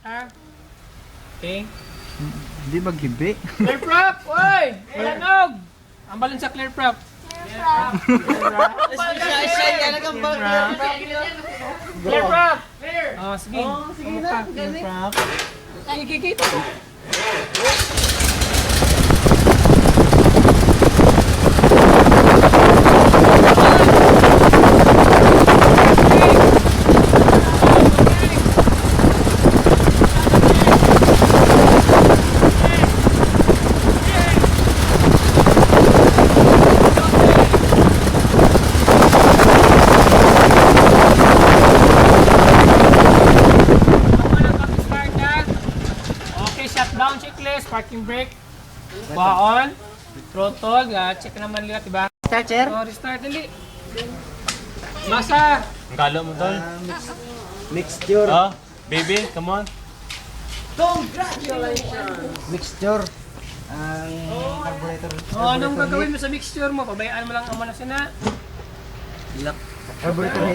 Ha? Okay. Hindi maghibi. Clear prop! Oy! Ilanog! Ang balon sa clear prop. Clear prop! Oh, sige. Sige na. Clear prop. Kikikita ko. Shutdown checklist, parking brake, on, throttle, check naman nila, diba? Starter. Oh, restart, dali. Masa. Ang galo mo doon. Mixture. Oh, baby, come on. Mixture. Ang carburetor. Oh, anong gagawin mo sa mixture mo? Pabayaan mo lang ang manasina. Carburetor.